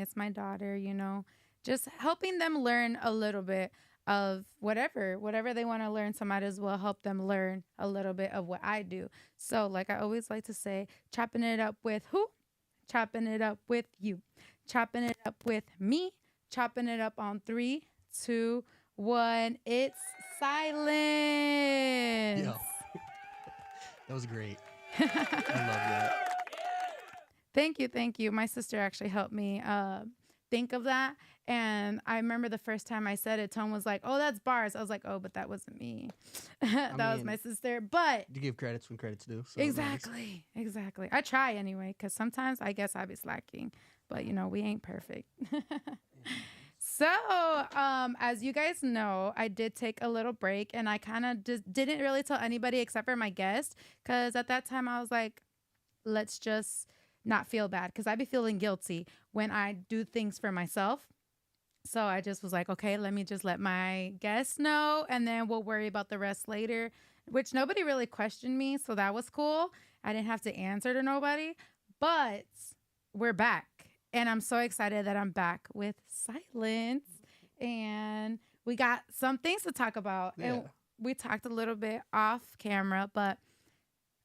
it's my daughter, just helping them learn a little bit of whatever they want to learn. So might as well help them learn a little bit of what I do. So like I always like to say, chopping it up with who? Chopping it up with you. Chopping it up with me. Chopping it up on 3, 2, 1. It's silence. Yo, that was great. I love that. Thank you. My sister actually helped me think of that. And I remember the first time I said it, Tone was like, "Oh, that's bars." I was like, "Oh, but that wasn't me. That was my sister." But you give credits when credits due. So exactly. I try anyway, because sometimes I guess I be slacking. But, we ain't perfect. So, as you guys know, I did take a little break, and I kind of just didn't really tell anybody except for my guest, because at that time I was like, let's just not feel bad, because I be feeling guilty when I do things for myself. So I just was like, okay, let me just let my guests know, and then we'll worry about the rest later, which nobody really questioned me. So that was cool. I didn't have to answer to nobody, but we're back. And I'm so excited that I'm back with Silence. And we got some things to talk about. Yeah. And we talked a little bit off camera, but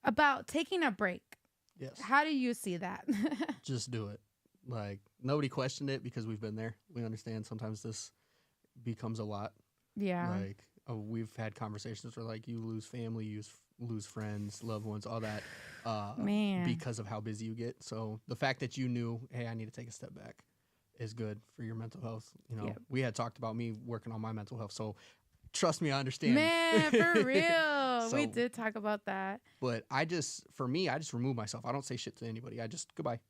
about taking a break. Yes. How do you see that? Just do it. Like, nobody questioned it because we've been there. We understand sometimes this becomes a lot. Yeah. Like, we've had conversations where, like, you lose family, you lose friends, loved ones, all that. Man. Because of how busy you get. So the fact that you knew, hey, I need to take a step back is good for your mental health. Yep. We had talked about me working on my mental health. So trust me, I understand. Man, for real. So, we did talk about that. But I just remove myself. I don't say shit to anybody. I just goodbye.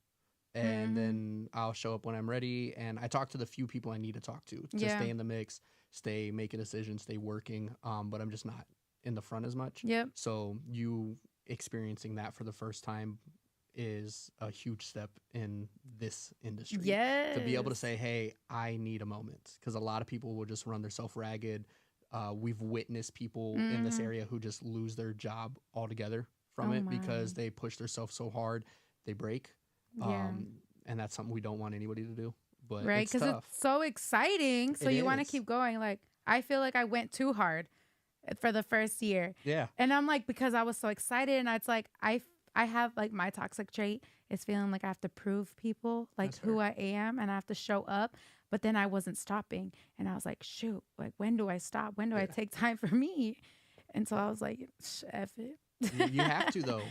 And then I'll show up when I'm ready. And I talk to the few people I need to talk to stay in the mix, stay making decisions, stay working. But I'm just not in the front as much. Yep. So you experiencing that for the first time is a huge step in this industry. Yes. To be able to say, hey, I need a moment. Because a lot of people will just run themselves ragged. We've witnessed people in this area who just lose their job altogether from it because they push themselves so hard, they break. Yeah. And that's something we don't want anybody to do. But right, it's tough. Because it's so exciting. So you want to keep going. Like, I feel like I went too hard for the first year. Yeah. And I'm like, because I was so excited, and it's like I have like my toxic trait is feeling like I have to prove people like who I am, and I have to show up. But then I wasn't stopping, and I was like, shoot, like when do I stop? When do I take time for me? And so I was like, F it. You have to though.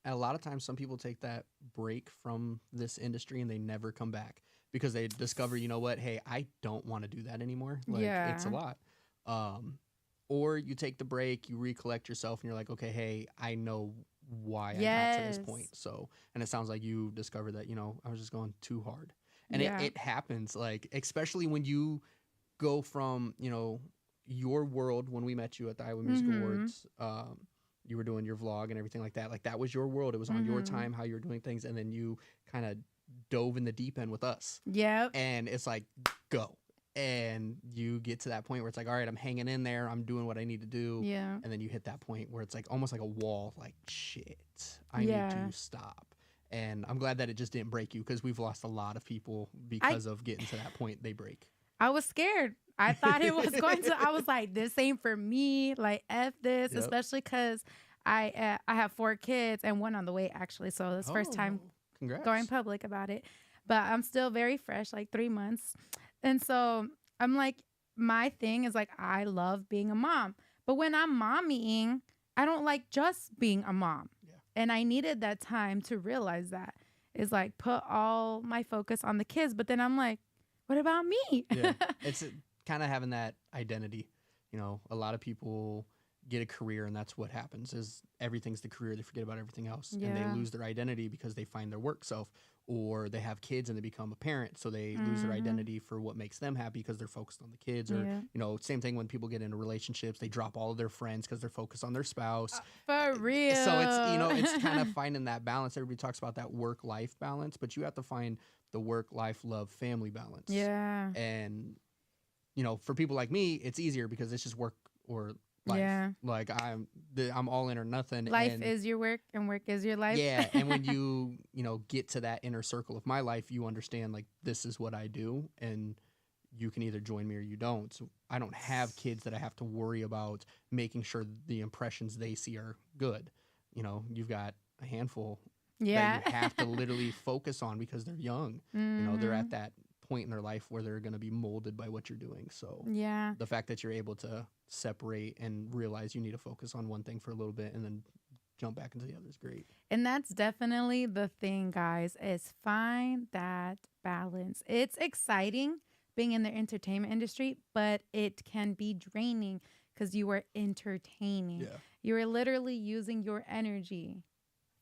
A lot of times some people take that break from this industry and they never come back because they discover, you know what, hey, I don't want to do that anymore. Like it's a lot. Or you take the break, you recollect yourself, and you're like, okay, hey, I know why I got to this point. So, and it sounds like you discovered that, I was just going too hard. And it happens, like, especially when you go from, your world when we met you at the Iowa Music Awards, you were doing your vlog and everything like that. Like, that was your world. It was on your time, how you were doing things. And then you kind of dove in the deep end with us. Yep. And it's like, go. And you get to that point where it's like, all right, I'm hanging in there. I'm doing what I need to do. Yeah. And then you hit that point where it's like almost like a wall. Like, shit, I need to stop. And I'm glad that it just didn't break you because we've lost a lot of people because of getting to that point. They break. I was scared. I thought it was going to. I was like, this ain't for me. Like, F this, especially because I have 4 kids and 1 on the way, actually. So this first time going public about it. But I'm still very fresh, like 3 months. And so I'm like, my thing is like, I love being a mom. But when I'm mommying, I don't like just being a mom. Yeah. And I needed that time to realize that. Is like put all my focus on the kids. But then I'm like, what about me? Yeah. It's kind of having that identity. A lot of people get a career and that's what happens is everything's the career. They forget about everything else and they lose their identity because they find their work self, or they have kids and they become a parent. So they lose their identity for what makes them happy because they're focused on the kids, or, same thing when people get into relationships, they drop all of their friends because they're focused on their spouse. For real. So it's, it's kind of finding that balance. Everybody talks about that work-life balance, but you have to find the work-life, love, family balance. Yeah. And, for people like me, it's easier because it's just work or life. Yeah. Like I'm all in or nothing. Life is your work and work is your life. Yeah. And when you get to that inner circle of my life, you understand like this is what I do, and you can either join me or you don't. So I don't have kids that I have to worry about making sure the impressions they see are good. You've got a handful that you have to literally focus on because they're young. They're at that point in their life where they're going to be molded by what you're doing. So the fact that you're able to separate and realize you need to focus on one thing for a little bit and then jump back into the other is great. And that's definitely the thing, guys, is find that balance. It's exciting being in the entertainment industry, but it can be draining because you are entertaining. Yeah. You are literally using your energy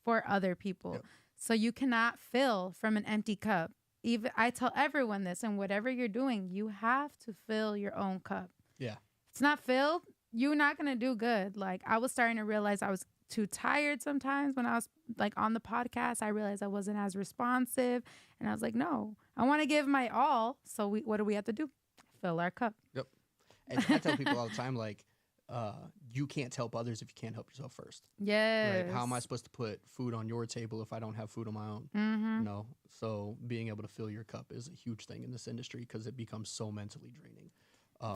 for other people. Yep. So you cannot fill from an empty cup. Even I tell everyone this, and whatever you're doing, you have to fill your own cup. Yeah. If it's not filled, you're not going to do good. Like, I was starting to realize I was too tired sometimes when I was like on the podcast. I realized I wasn't as responsive, and I was like, no, I want to give my all. So what do we have to do? Fill our cup. Yep. And I tell people all the time, like, you can't help others if you can't help yourself first. Yes. Right? How am I supposed to put food on your table if I don't have food on my own? Mm-hmm. So being able to fill your cup is a huge thing in this industry because it becomes so mentally draining.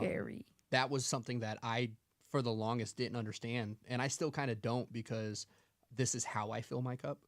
Very. That was something that I, for the longest, didn't understand. And I still kind of don't, because this is how I fill my cup.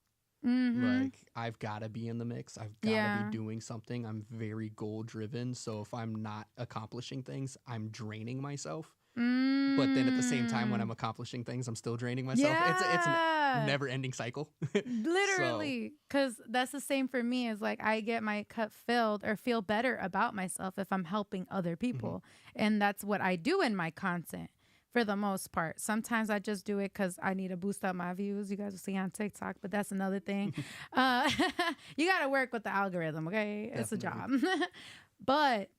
Mm-hmm. Like, I've got to be in the mix. I've got to be doing something. I'm very goal driven. So if I'm not accomplishing things, I'm draining myself. But then at the same time, when I'm accomplishing things, I'm still draining myself. Yeah. It's a never ending cycle. Literally. Because that's the same for me. Is like I get my cup filled or feel better about myself if I'm helping other people. And that's what I do in my content for the most part. Sometimes I just do it because I need to boost up my views. You guys will see on TikTok, but that's another thing. You got to work with the algorithm, okay? It's a job. But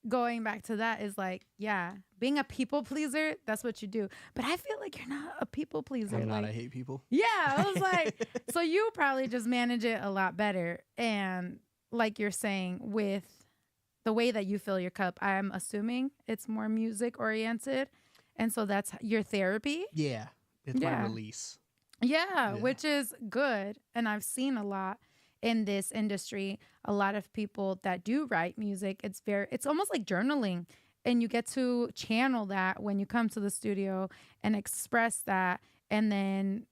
going back to that is like, being a people pleaser, that's what you do. But I feel like you're not a people pleaser. I'm not. I hate people. Yeah. I was like, so you probably just manage it a lot better. And like you're saying, with the way that you fill your cup, I'm assuming it's more music oriented. And so that's your therapy. Yeah. It's my release. Yeah, which is good. And I've seen a lot in this industry, a lot of people that do write music. It's almost like journaling, and you get to channel that when you come to the studio and express that. And then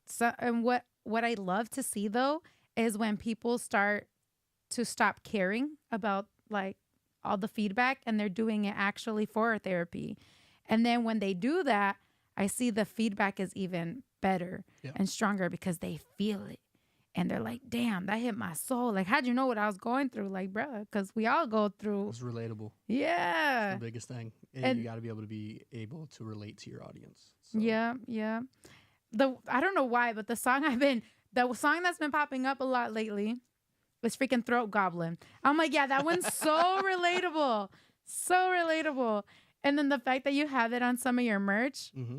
what I love to see though is when people start to stop caring about like all the feedback and they're doing it actually for therapy. And then when they do that, I see the feedback is even better and stronger because they feel it. And they're like, damn, that hit my soul. Like, how'd you know what I was going through? Like, bruh, because we all go through. It's relatable. Yeah. It's the biggest thing. And you got to be able to relate to your audience. So. Yeah. I don't know why, but the song that's been popping up a lot lately is freaking Throat Goblin. I'm like, yeah, that one's so relatable. So relatable. And then the fact that you have it on some of your merch. Mm-hmm.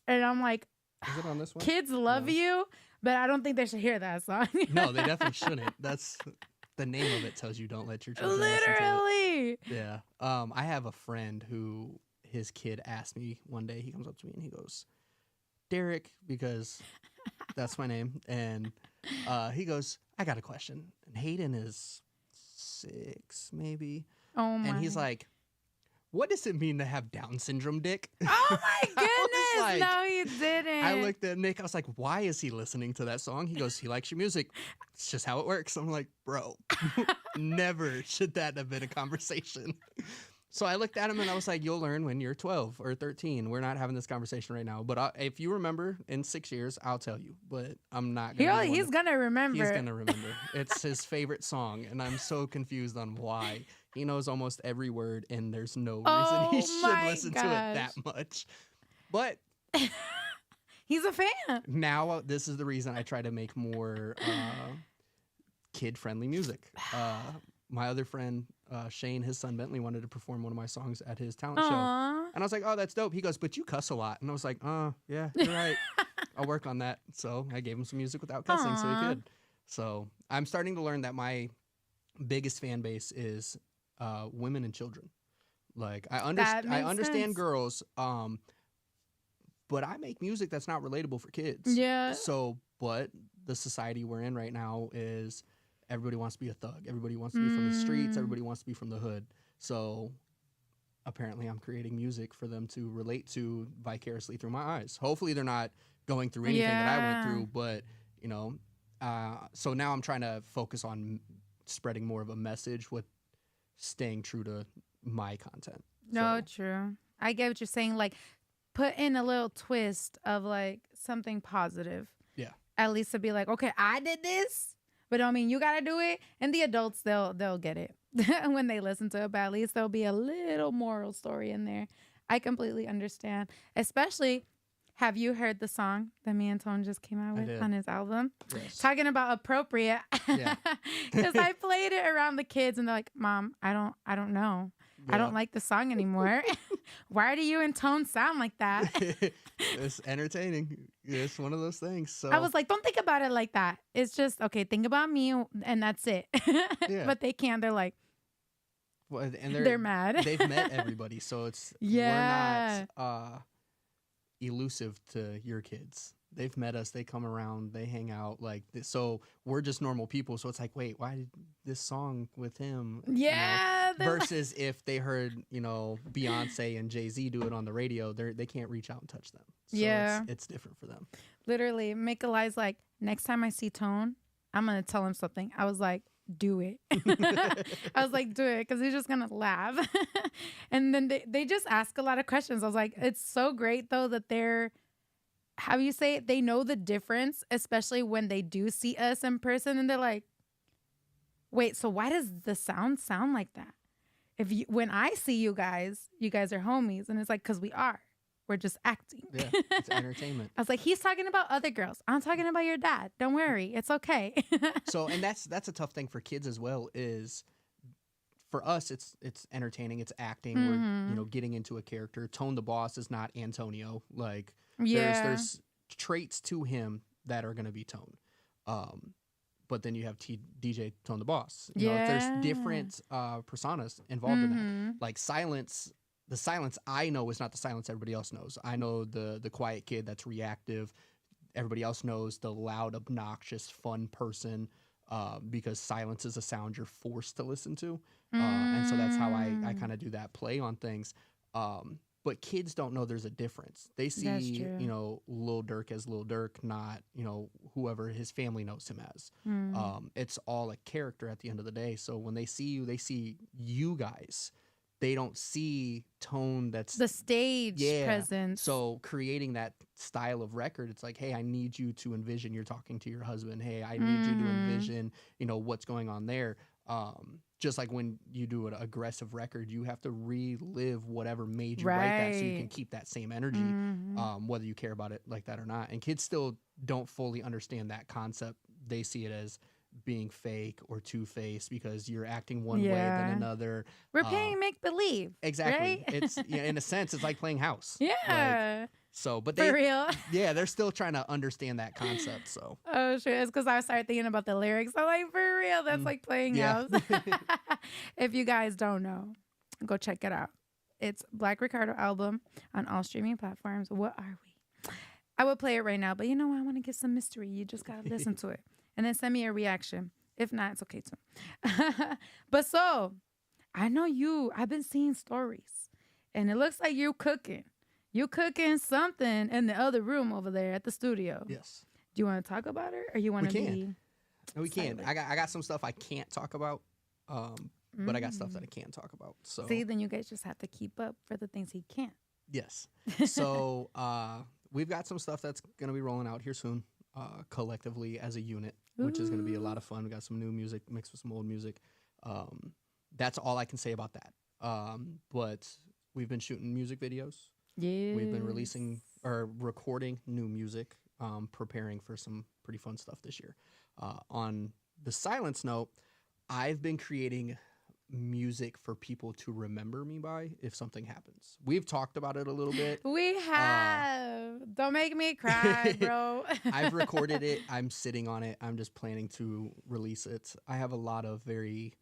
And I'm like, is it on this one? Kids love you. But I don't think they should hear that song. No, they definitely shouldn't. That's the name of it tells you don't let your children literally listen to it. Yeah. I have a friend who his kid asked me one day, he comes up to me and he goes, Derek, because that's my name. And he goes, I got a question. And Hayden is 6, maybe. Oh my. And he's like, what does it mean to have Down syndrome, Dick? Oh my goodness. Like, no, he didn't. I looked at Nick. I was like, why is he listening to that song? He goes, he likes your music. It's just how it works. I'm like, bro, never should that have been a conversation. So I looked at him and I was like, you'll learn when you're 12 or 13. We're not having this conversation right now. But if you remember in 6 years, I'll tell you. But I'm not going to. He's going to remember. He's going to remember. It's his favorite song. And I'm so confused on why. He knows almost every word. And there's no reason he should listen to it that much. But he's a fan. Now, this is the reason I try to make more kid-friendly music. My other friend, Shane, his son Bentley, wanted to perform one of my songs at his talent show. And I was like, oh, that's dope. He goes, but you cuss a lot. And I was like, yeah, you're right. I'll work on that. So I gave him some music without cussing so he could. So I'm starting to learn that my biggest fan base is women and children. Like, I understand girls, but I make music that's not relatable for kids. Yeah. So, but the society we're in right now is everybody wants to be a thug. Everybody wants to be from the streets. Everybody wants to be from the hood. So apparently I'm creating music for them to relate to vicariously through my eyes. Hopefully they're not going through anything that I went through, but you know, so now I'm trying to focus on spreading more of a message with staying true to my content. No, true. I get what you're saying. Like, put in a little twist of like something positive. Yeah. At least to be like, okay, I did this, but I mean, you gotta do it. And the adults, they'll get it when they listen to it. But at least there'll be a little moral story in there. I completely understand. Especially, have you heard the song that me and Tone just came out with on his album? Yes. Talking about appropriate. Yeah. Because I played it around the kids and they're like, Mom, I don't know. Yeah. I don't like the song anymore. Why do you and Tone sound like that? It's entertaining. It's one of those things. So I was like, don't think about it like that. It's just, okay, think about me and that's it. Yeah. But they can't. They're like, well, and they're mad. They've met everybody. So it's, we're not elusive to your kids. They've met us. They come around. They hang out like this. So we're just normal people. So it's like, wait, why did this song with him? Yeah. You know, versus if they heard, you know, Beyonce and Jay-Z do it on the radio, they can't reach out and touch them. So yeah. It's different for them. Literally, Mika Li's like, next time I see Tone, I'm going to tell him something. I was like, do it. I was like, do it, because he's just going to laugh. And then they just ask a lot of questions. I was like, it's so great, though, that they're, how you say it, they know the difference, especially when they do see us in person. And they're like, wait, so why does the sound like that? When I see you guys are homies. And it's like, because we are. We're just acting. Yeah, it's entertainment. I was like, he's talking about other girls. I'm talking about your dad. Don't worry. It's okay. So, and that's a tough thing for kids as well, is for us, it's entertaining. It's acting. We're, you know, getting into a character. Tone the Boss is not Antonio. Like, there's traits to him that are going to be Tone. But then you have DJ Tone the Boss. You know, there's different personas involved in that. Like Silence. The Silence I know is not the Silence everybody else knows. I know the quiet kid that's reactive. Everybody else knows the loud, obnoxious, fun person, because silence is a sound you're forced to listen to. And so that's how I kind of do that play on things. But kids don't know there's a difference. They see, you know, Lil Durk as Lil Durk, not, you know, whoever his family knows him as. It's all a character at the end of the day. So when they see you guys. They don't see Tone that's the stage presence. So creating that style of record, it's like, hey, I need you to envision you're talking to your husband. Hey, I need you to envision, you know, what's going on there. Just like when you do an aggressive record, you have to relive whatever made you write that, so you can keep that same energy, whether you care about it like that or not. And kids still don't fully understand that concept. They see it as being fake or two-faced because you're acting one way than another. We're playing make-believe. Exactly. Right? It's in a sense, it's like playing house. Yeah. Like, so, but for real. Yeah, they're still trying to understand that concept. So. Oh shit! It's because I started thinking about the lyrics. I'm like, for real, that's like playing house. If you guys don't know, go check it out. It's Black Ricardo album on all streaming platforms. What are we? I would play it right now, but you know what? I want to get some mystery. You just gotta listen to it. And then send me a reaction. If not, it's okay too. But so, I know I've been seeing stories. And it looks like you're cooking. You're cooking something in the other room over there at the studio. Yes. Do you want to talk about it? Or you want to be... We can. I got some stuff I can't talk about. But I got stuff that I can talk about. So see, then you guys just have to keep up for the things he can't. Yes. So we've got some stuff that's going to be rolling out here soon. Collectively as a unit, which is going to be a lot of fun. We got some new music mixed with some old music. That's all I can say about that. But we've been shooting music videos. Yeah. We've been releasing or recording new music, preparing for some pretty fun stuff this year. On the Silence note, I've been creating music for people to remember me by if something happens. We've talked about it a little bit. We have. Don't make me cry, bro. I've recorded it. I'm sitting on it. I'm just planning to release it. I have a lot of very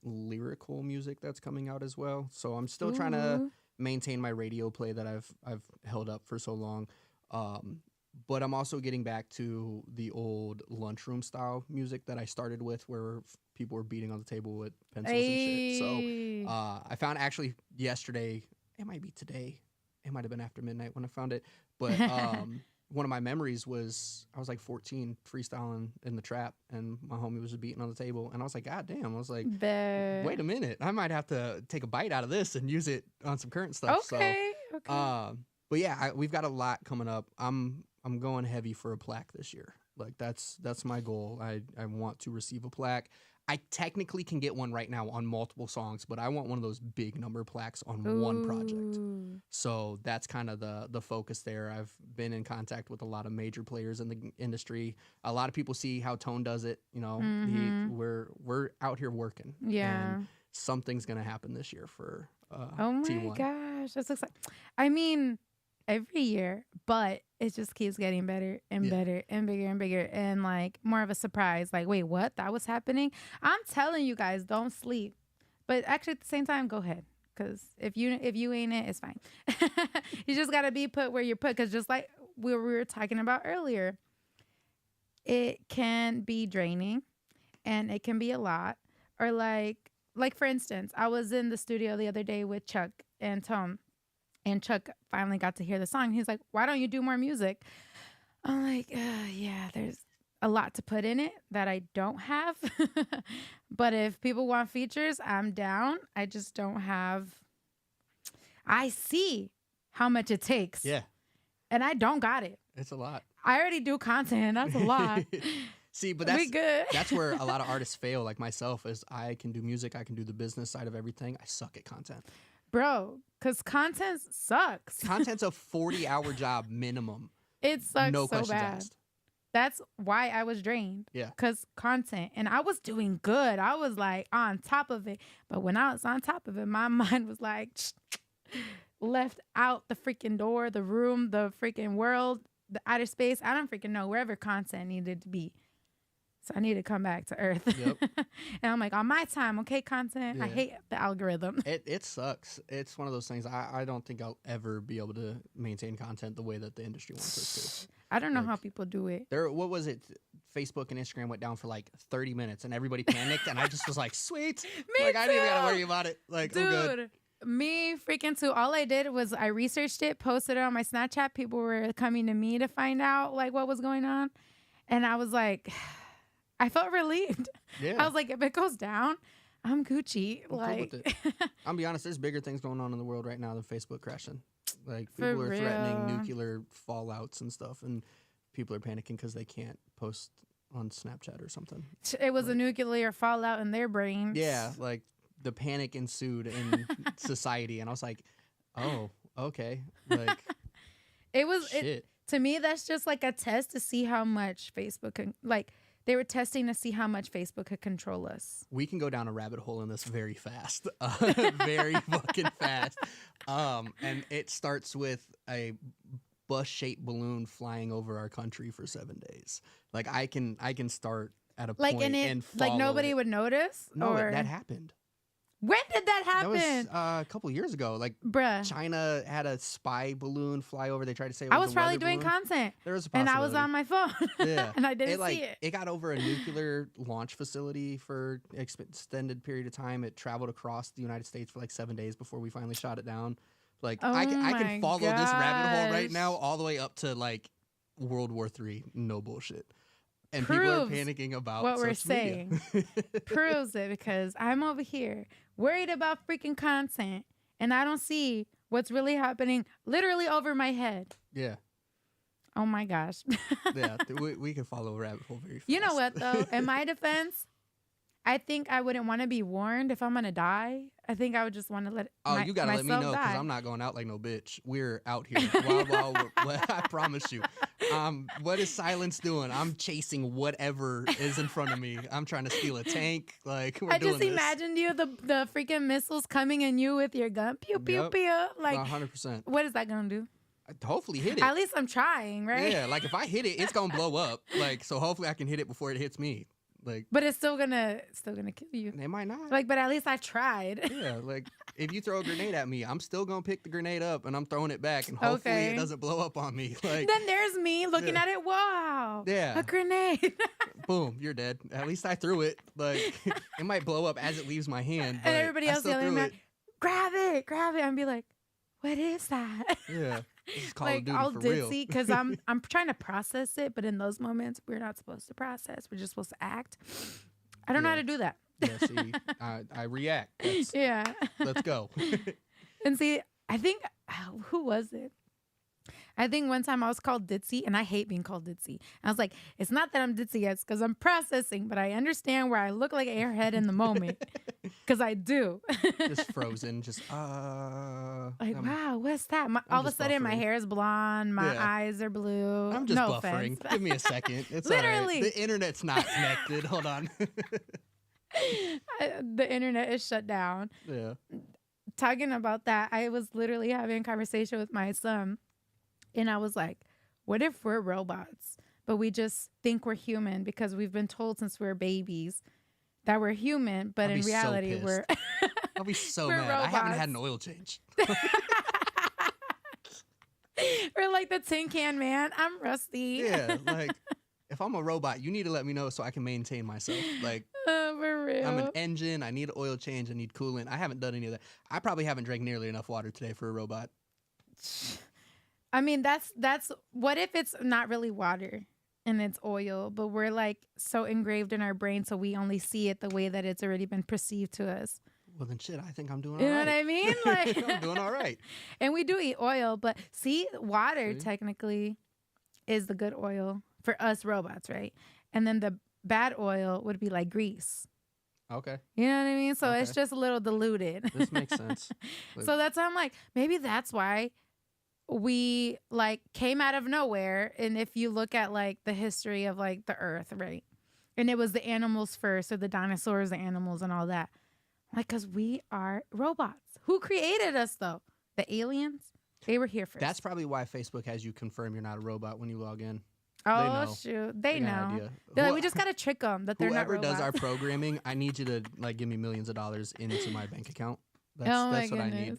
lyrical music that's coming out as well. So I'm still trying to maintain my radio play that I've held up for so long. But I'm also getting back to the old lunchroom style music that I started with, where people were beating on the table with pencils and shit. So I found actually yesterday, it might be today, it might have been after midnight when I found it, but one of my memories was I was like 14 freestyling in the trap, and my homie was just beating on the table, and I was like, God damn. I was like, wait a minute, I might have to take a bite out of this and use it on some current stuff. Okay. But yeah, we've got a lot coming up. I'm going heavy for a plaque this year. Like that's my goal. I want to receive a plaque. I technically can get one right now on multiple songs, but I want one of those big number plaques on one project. So that's kind of the focus there. I've been in contact with a lot of major players in the industry. A lot of people see how Tone does it. You know, we're out here working. Yeah. And something's gonna happen this year for oh my T1. gosh, that's exciting. I mean, every year, but it just keeps getting better and better and bigger and bigger, and like more of a surprise. Like, wait, what? That was happening? I'm telling you guys, don't sleep. But actually, at the same time, go ahead, because if you ain't it, it's fine. You just gotta be put where you're put, because just like we were talking about earlier, it can be draining, and it can be a lot. Or like for instance, I was in the studio the other day with Chuck and Tom. And Chuck finally got to hear the song. He's like, why don't you do more music? I'm like, yeah, there's a lot to put in it that I don't have. But if people want features, I'm down. I just don't have. I see how much it takes. Yeah. And I don't got it. It's a lot. I already do content. That's a lot. See, but that's where a lot of artists fail, like myself, is I can do music. I can do the business side of everything. I suck at content. Bro, because content sucks. Content's a 40-hour job minimum. It sucks no so questions bad. Asked. That's why I was drained. Yeah. Because content. And I was doing good. I was like on top of it. But when I was on top of it, my mind was like left out the freaking door, the room, the freaking world, the outer space. I don't freaking know, wherever content needed to be. So I need to come back to earth. Yep. And I'm like, on my time, okay, content. Yeah. I hate the algorithm. It sucks. It's one of those things. I don't think I'll ever be able to maintain content the way that the industry wants us to. I don't know how people do it. What was it? Facebook and Instagram went down for like 30 minutes and everybody panicked. And I just was like, sweet. Me like, too. I didn't even got to worry about it. Like, dude, I'm good. Me freaking too. All I did was I researched it, posted it on my Snapchat. People were coming to me to find out like what was going on. And I was like... I felt relieved. Yeah. I was like, if it goes down, I'm Gucci. I'm like, cool with it. I'm be honest, there's bigger things going on in the world right now than Facebook crashing. Like, people are threatening nuclear fallouts and stuff, and people are panicking because they can't post on Snapchat or something. It was a nuclear fallout in their brains. Yeah, like the panic ensued in society, and I was like, oh, okay. Like, it was to me. That's just like a test to see how much Facebook can like. They were testing to see how much Facebook could control us. We can go down a rabbit hole in this very fast. Very fucking fast. And it starts with a bus-shaped balloon flying over our country for 7 days. Like, I can start at a point and follow nobody would notice? No, that happened. When did that happen? That was a couple years ago. Like, bruh. China had a spy balloon fly over. They tried to say it was was a probably weather doing balloon. content. There was a possibility. possibility. And I was on my phone. Yeah. And I didn't see it. It got over a nuclear launch facility for extended period of time. It traveled across the United States for like 7 days before we finally shot it down. Like, I can follow this rabbit hole right now all the way up to like World War III. No bullshit. And people are panicking about what we're saying. Proves it, because I'm over here worried about freaking content, and I don't see what's really happening literally over my head. Yeah. Oh my gosh. Yeah, we can follow a rabbit hole very fast. You know what, though? In my defense, I think I wouldn't want to be warned if I'm going to die. I think I would just want to let you got to let me know, because I'm not going out like no bitch. We're out here. I promise you. What is silence doing? I'm chasing whatever is in front of me. I'm trying to steal a tank. Like, I just imagined you, the freaking missiles coming in you with your gun. Pew, pew, pew. Like, 100%. What is that going to do? Hopefully hit it. At least I'm trying, right? Yeah, like if I hit it, it's going to blow up. Like, so hopefully I can hit it before it hits me. Like, but it's still gonna kill you. They might not. Like, but at least I tried. Yeah, like if you throw a grenade at me, I'm still gonna pick the grenade up and I'm throwing it back, and hopefully it doesn't blow up on me. Like, then there's me looking at it. Wow. Yeah. A grenade. Boom, you're dead. At least I threw it. Like, it might blow up as it leaves my hand. And everybody else yelling at me, grab it. And be like, what is that? Yeah. This is Call of Like Duty all for real. ditzy because I'm trying to process it, but in those moments we're not supposed to process. We're just supposed to act. I don't know how to do that. Yeah, see, I react. Yeah. Let's go. And see, I think, who was it? I think one time I was called ditzy, and I hate being called ditzy. I was like, it's not that I'm ditzy, it's because I'm processing, but I understand where I look like an airhead in the moment. Because I do. Just frozen, just, like, wow, what's that? All of a sudden, my hair is blonde, my eyes are blue. I'm just no buffering. Offense. Give me a second. It's Literally. all right. The internet's not connected. Hold on. The internet is shut down. Yeah. Talking about that, I was literally having a conversation with my son. And I was like, what if we're robots, but we just think we're human because we've been told since we were babies that we're human, but in reality, we're I'll be so we're mad. robots. I haven't had an oil change. We're like the tin can man. I'm rusty. Yeah, like if I'm a robot, you need to let me know so I can maintain myself. Like, for real. I'm an engine. I need an oil change. I need coolant. I haven't done any of that. I probably haven't drank nearly enough water today for a robot. I mean, that's what if it's not really water and it's oil, but we're like so engraved in our brain, so we only see it the way that it's already been perceived to us. Well, then shit, I think I'm doing all right. You know what I mean? Like, I'm doing all right. And we do eat oil, but see, water technically is the good oil for us robots, right? And then the bad oil would be like grease. Okay. You know what I mean? So it's just a little diluted. This makes sense. So that's why I'm like, maybe that's why we like came out of nowhere. And if you look at like the history of like the earth, right? And it was the animals first, or the dinosaurs, the animals and all that. Like, because we are robots. Who created us though? The aliens? They were here first. That's probably why Facebook has you confirm you're not a robot when you log in. Oh, shoot. They know. They're like, we just got to trick them that they're not robots. Whoever does our programming, I need you to like give me millions of dollars into my bank account. That's what I need.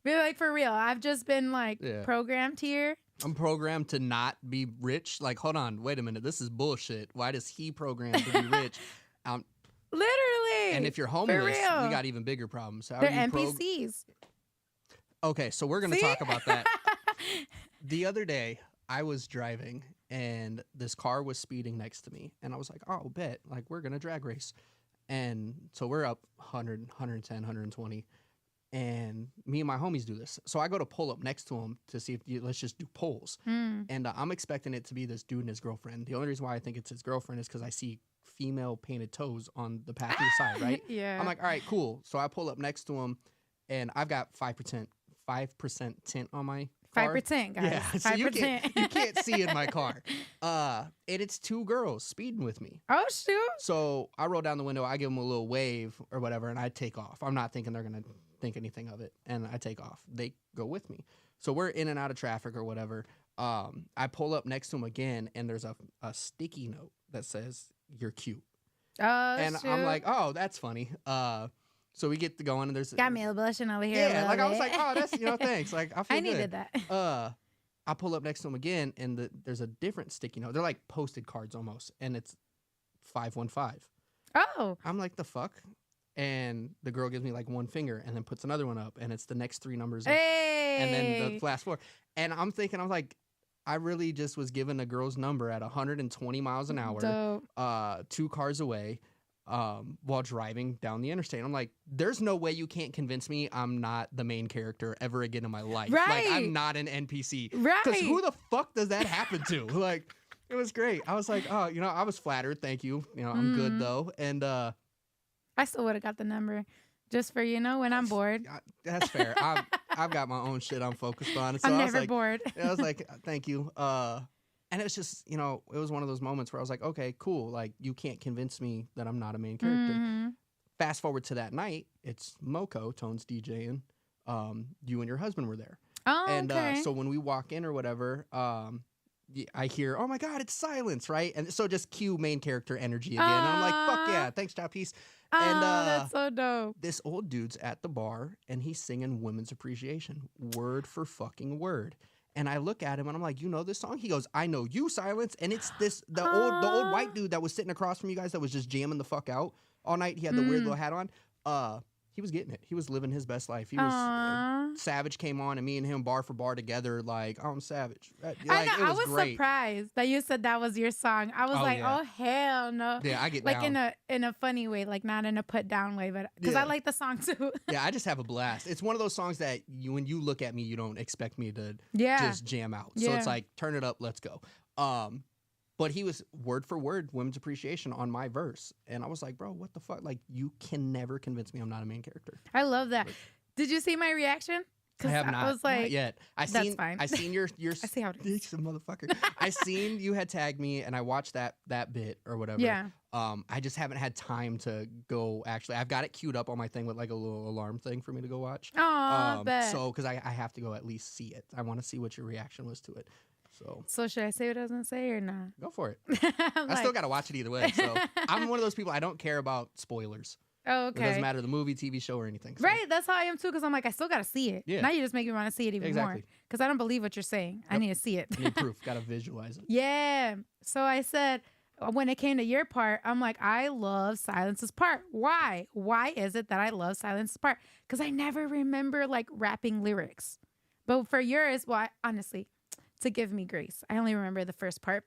Be like, for real. I've just been like programmed here. I'm programmed to not be rich. Like, hold on. Wait a minute. This is bullshit. Why does he program to be rich? Literally. And if you're homeless, we got even bigger problems. They're NPCs. Okay, so we're going to talk about that. The other day, I was driving, and this car was speeding next to me. And I was like, oh, bet. Like, we're going to drag race. And so we're up 100, 110, 120. And me and my homies do this. So I go to pull up next to him to see if let's just do polls. And I'm expecting it to be this dude and his girlfriend. The only reason why I think it's his girlfriend is because I see female painted toes on the passenger side, right? Yeah. I'm like, all right, cool. So I pull up next to him, and I've got 5% tint on my car. 5%, guys. Yeah, so 5%. you can't see in my car. And it's two girls speeding with me. Oh, shoot. So I roll down the window, I give them a little wave or whatever, and I take off. I'm not thinking they're going to think anything of it, and I take off. They go with me. So we're in and out of traffic or whatever. I pull up next to them again, and there's a sticky note that says, "You're cute." Oh, and shoot. I'm like, oh, that's funny. So we get to going, and there's got me a blushing over here. Yeah, like I was like, oh, that's thanks. Like I feel good. Needed that. I pull up next to them again, and there's a different sticky note. They're like posted cards almost, and it's 515. Oh, I'm like, the fuck. And the girl gives me like one finger and then puts another one up, and it's the next three numbers up. Hey. And then the flash forward. And I'm thinking, I was like, I really just was given a girl's number at 120 miles an hour, dope. 2 cars away, while driving down the interstate. I'm like, there's no way you can't convince me I'm not the main character ever again in my life. Right. Like, I'm not an NPC. Right. Because who the fuck does that happen to? Like, it was great. I was like, oh, I was flattered. Thank you. I'm good though. And I still would have got the number just for, when I'm bored. That's fair. I've got my own shit I'm focused on. So I'm never like, bored. I was like, thank you. And it was just, it was one of those moments where I was like, okay, cool. Like, you can't convince me that I'm not a main character. Mm-hmm. Fast forward to that night. It's Moko, Tone's DJing. You and your husband were there. Oh, and okay. So when we walk in or whatever, I hear, oh my God, it's Silence, right? And so just cue main character energy again. And I'm like, fuck yeah, thanks, Chapis. And that's so dope. this old dude's at the bar and he's singing Women's Appreciation, word for fucking word. And I look at him and I'm like, you know this song? He goes, I know you, Silence. And it's the old white dude that was sitting across from you guys that was just jamming the fuck out all night. He had the weird little hat on. He was getting it. He was living his best life. He was Savage came on and me and him bar for bar together. Like, I'm Savage. Like, I know. it was I was great. surprised that you said that was your song. I was like, yeah. oh hell no. Yeah, I get like down. in a funny way, like not in a put down way, but because I like the song too. Yeah, I just have a blast. It's one of those songs that when you look at me, you don't expect me to just jam out. So it's like, turn it up, let's go. But he was word for word Women's Appreciation on my verse. And I was like, bro, what the fuck? Like, you can never convince me I'm not a main character. I love that. Did you see my reaction? I have not. I was like, not yet. That's fine. I seen your I see how it is. motherfucker. I seen you had tagged me and I watched that bit or whatever. Yeah. I just haven't had time to go actually. I've got it queued up on my thing with like a little alarm thing for me to go watch. Bet. So because I have to go at least see it. I want to see what your reaction was to it. So should I say what I was gonna say or not? Go for it. I still gotta watch it either way. So I'm one of those people, I don't care about spoilers. Oh, okay. It doesn't matter the movie, TV show, or anything. So. Right, that's how I am too. Because I'm like, I still gotta see it. Yeah. Now you just make me want to see it even more. Because I don't believe what you're saying. Yep. I need to see it. I need proof. Gotta visualize it. Yeah. So I said, when it came to your part, I'm like, I love Silence's part. Why? Why is it that I love Silence's part? Because I never remember like rapping lyrics. But for yours, well, honestly, to give me grace, I only remember the first part.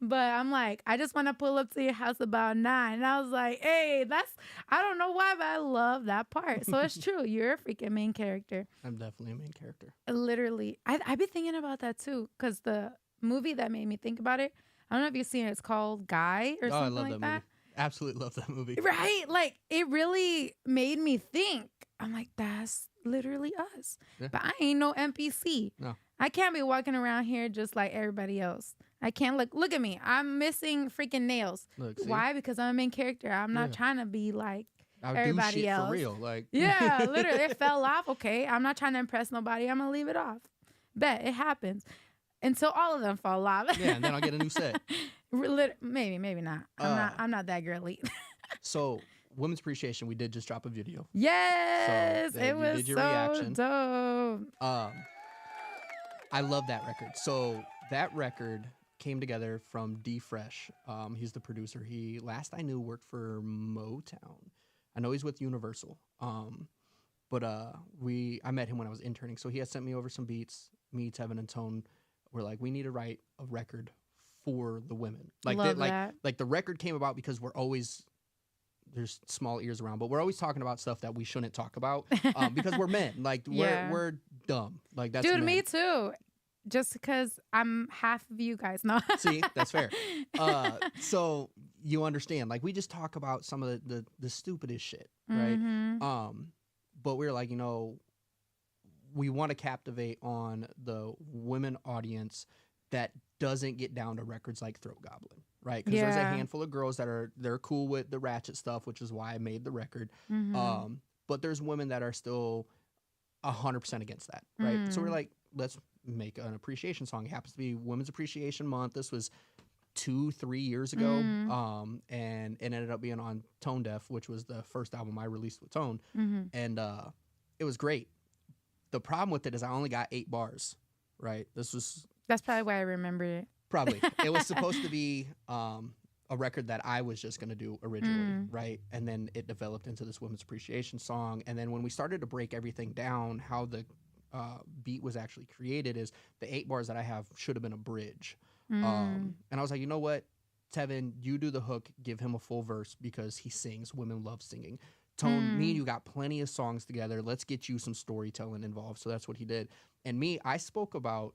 But I'm like, I just want to pull up to your house about 9. And I was like, hey, I don't know why, but I love that part. So it's true. You're a freaking main character. I'm definitely a main character. Literally. I've been thinking about that too. Because the movie that made me think about it, I don't know if you've seen it. It's called Guy or something like that. Movie. Absolutely love that movie. Right? Like, it really made me think. I'm like, that's literally us. Yeah. But I ain't no NPC. No. I can't be walking around here just like everybody else. I can't look at me. I'm missing freaking nails. Why? Because I'm a main character. I'm not trying to be like everybody else. For real. Like yeah, literally. It fell off. Okay. I'm not trying to impress nobody. I'm gonna leave it off. Bet it happens. Until all of them fall off. Yeah, and then I'll get a new set. Maybe not. I'm not that girly. So Women's Appreciation, we did just drop a video. Yes, so it was so reaction. dope. I love that record. So that record came together from D Fresh. He's the producer. He, last I knew, worked for Motown. I know he's with Universal. But I met him when I was interning. So he had sent me over some beats. Me, Tevin, and Tone were like, we need to write a record for the women. Like the record came about because we're always, there's small ears around, but we're always talking about stuff that we shouldn't talk about because we're men. Like we're dumb. Like that's dude, men. Me too. Just because I'm half of you guys. No. See, that's fair. So you understand. Like we just talk about some of the stupidest shit, right? Mm-hmm. But we're like, we want to captivate on the women audience that doesn't get down to records like Throat Goblin, right? Because there's a handful of girls they're cool with the ratchet stuff, which is why I made the record. Mm-hmm. But there's women that are still 100% against that, right? So we're like, let's make an appreciation song. It happens to be Women's Appreciation Month. This was 2-3 years ago, and it ended up being on Tone Deaf, which was the first album I released with Tone, and it was great. The problem with it is I only got 8 bars, right? That's probably why I remember it. Probably. It was supposed to be a record that I was just going to do originally, right? And then it developed into this Women's Appreciation song. And then when we started to break everything down, how the beat was actually created is the 8 bars that I have should have been a bridge. And I was like, you know what? Tevin, you do the hook, give him a full verse because he sings. Women love singing. Tone, me and you got plenty of songs together. Let's get you some storytelling involved. So that's what he did. And me, I spoke about...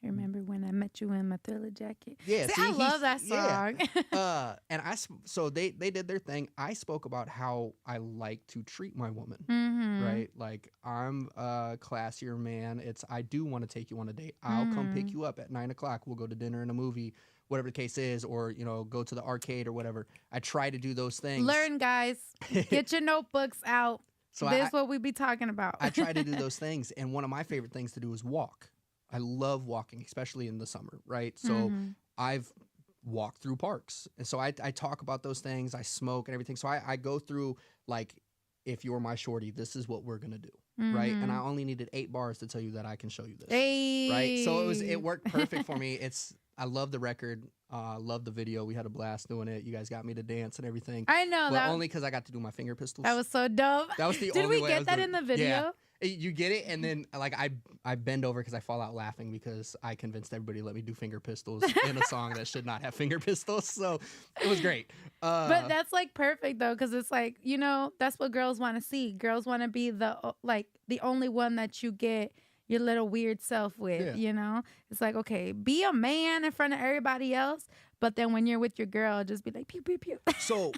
I remember when I met you in my Thriller jacket. Yeah, see I love that song. Yeah. And so they did their thing. I spoke about how I like to treat my woman, right? Like I'm a classier man. I do want to take you on a date. I'll come pick you up at 9:00. We'll go to dinner and a movie, whatever the case is, or go to the arcade or whatever. I try to do those things. Learn, guys. Get your notebooks out. So this is what we be talking about. I try to do those things, and one of my favorite things to do is walk. I love walking, especially in the summer, right? So Mm-hmm. I've walked through parks. And so I talk about those things. I smoke and everything. So I go through, like, if you're my shorty, this is what we're going to do. Right. And I Mm-hmm. only needed 8 bars to tell you that I can show you this. Right. So it Hey. worked perfect for me. I love the record. Love the video. We had a blast doing it. You guys got me to dance and everything. I know But that. only because I got to do my finger pistols. That was so dope. That was the Did only we way I get was that doing in the it. video? Yeah. You get it, and then like I bend over because I fall out laughing because I convinced everybody to let me do finger pistols in a song that should not have finger pistols. So it was great. But that's like perfect though, because it's like, you know, that's what girls want to see. Girls want to be the only one that you get your little weird self with. Yeah. You know, it's like, okay, be a man in front of everybody else, but then when you're with your girl, just be like pew pew pew. So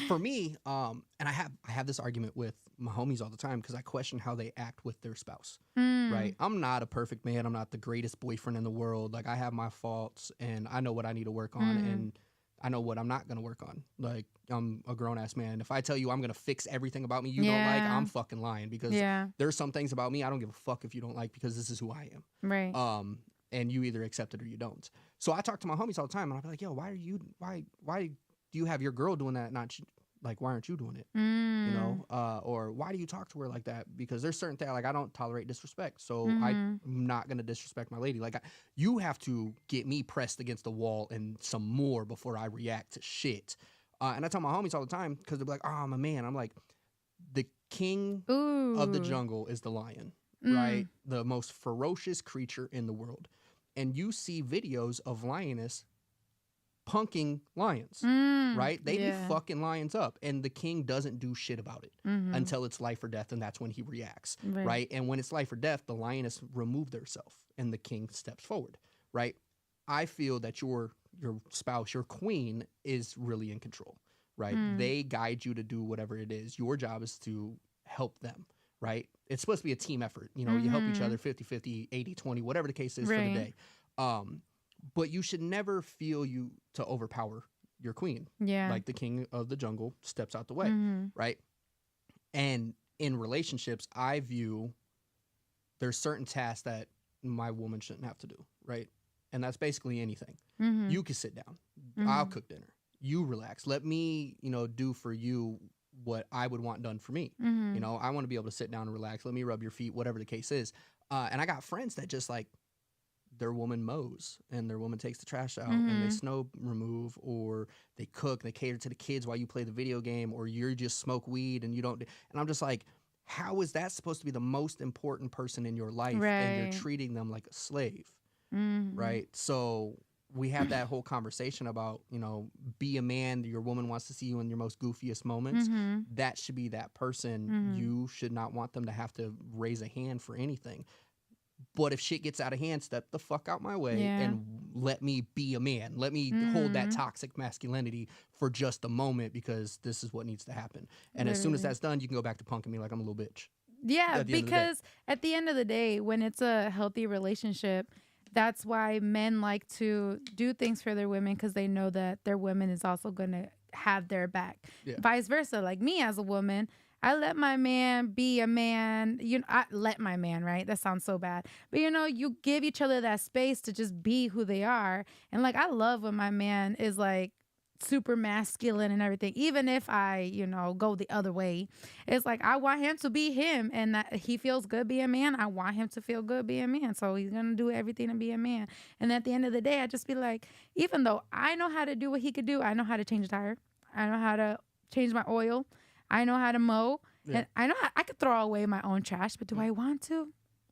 for me, and I have this argument with my homies all the time because I question how they act with their spouse. Right? I'm not a perfect man. I'm not the greatest boyfriend in the world. Like, I have my faults, and I know what I need to work on, and I know what I'm not gonna work on. Like, I'm a grown ass man. If I tell you I'm gonna fix everything about me you don't like, I'm fucking lying, because there's some things about me I don't give a fuck if you don't like, because this is who I am. Right. And you either accept it or you don't. So I talk to my homies all the time, and I'll be like, yo, why do you have your girl doing that? Not like, why aren't you doing it? You know, or why do you talk to her like that? Because there's certain things, like, I don't tolerate disrespect, so I'm not gonna disrespect my lady. Like, you have to get me pressed against the wall and some more before I react to shit. And I tell my homies all the time, because they're like, oh, I'm a man. I'm like, the king of the jungle is the lion, right? The most ferocious creature in the world. And you see videos of lioness punking lions, right? They be fucking lions up, and the king doesn't do shit about it until it's life or death, and that's when he reacts, right? And when it's life or death, the lioness remove themselves, and the king steps forward, right? I feel that your spouse, your queen, is really in control, right? They guide you to do whatever it is. Your job is to help them, right? It's supposed to be a team effort. You know, you help each other 50-50, 80-20, whatever the case is for the day. But you should never feel you to overpower your queen. Yeah. Like, the king of the jungle steps out the way, right? And in relationships, I view there's certain tasks that my woman shouldn't have to do, right? And that's basically anything. You can sit down. I'll cook dinner. You relax. Let me, you know, do for you what I would want done for me. You know, I want to be able to sit down and relax. Let me rub your feet, whatever the case is. And I got friends that just, like, their woman mows and their woman takes the trash out and they snow remove, or they cook, they cater to the kids while you play the video game, or you just smoke weed and you don't. And I'm just like, how is that supposed to be the most important person in your life and you're treating them like a slave? Right? So we have that whole conversation about, you know, be a man. Your woman wants to see you in your most goofiest moments. That should be that person. You should not want them to have to raise a hand for anything. But if shit gets out of hand, step the fuck out my way and let me be a man. Let me hold that toxic masculinity for just a moment, because this is what needs to happen. And as soon as that's done, you can go back to punking me like I'm a little bitch. Yeah, because at the end of the day, when it's a healthy relationship, that's why men like to do things for their women, because they know that their woman is also going to have their back. Vice versa. Like me as a woman, I let my man be a man. You know, I let my man, right? That sounds so bad. But, you know, you give each other that space to just be who they are. And, like, I love when my man is, like, super masculine and everything. Even if I, you know, go the other way, it's like I want him to be him, and that he feels good being a man. I want him to feel good being a man. So he's going to do everything to be a man. And at the end of the day, I just be like, even though I know how to do what he could do, I know how to change a tire. I know how to change my oil. I know how to mow, and I know I could throw away my own trash, but do I want to?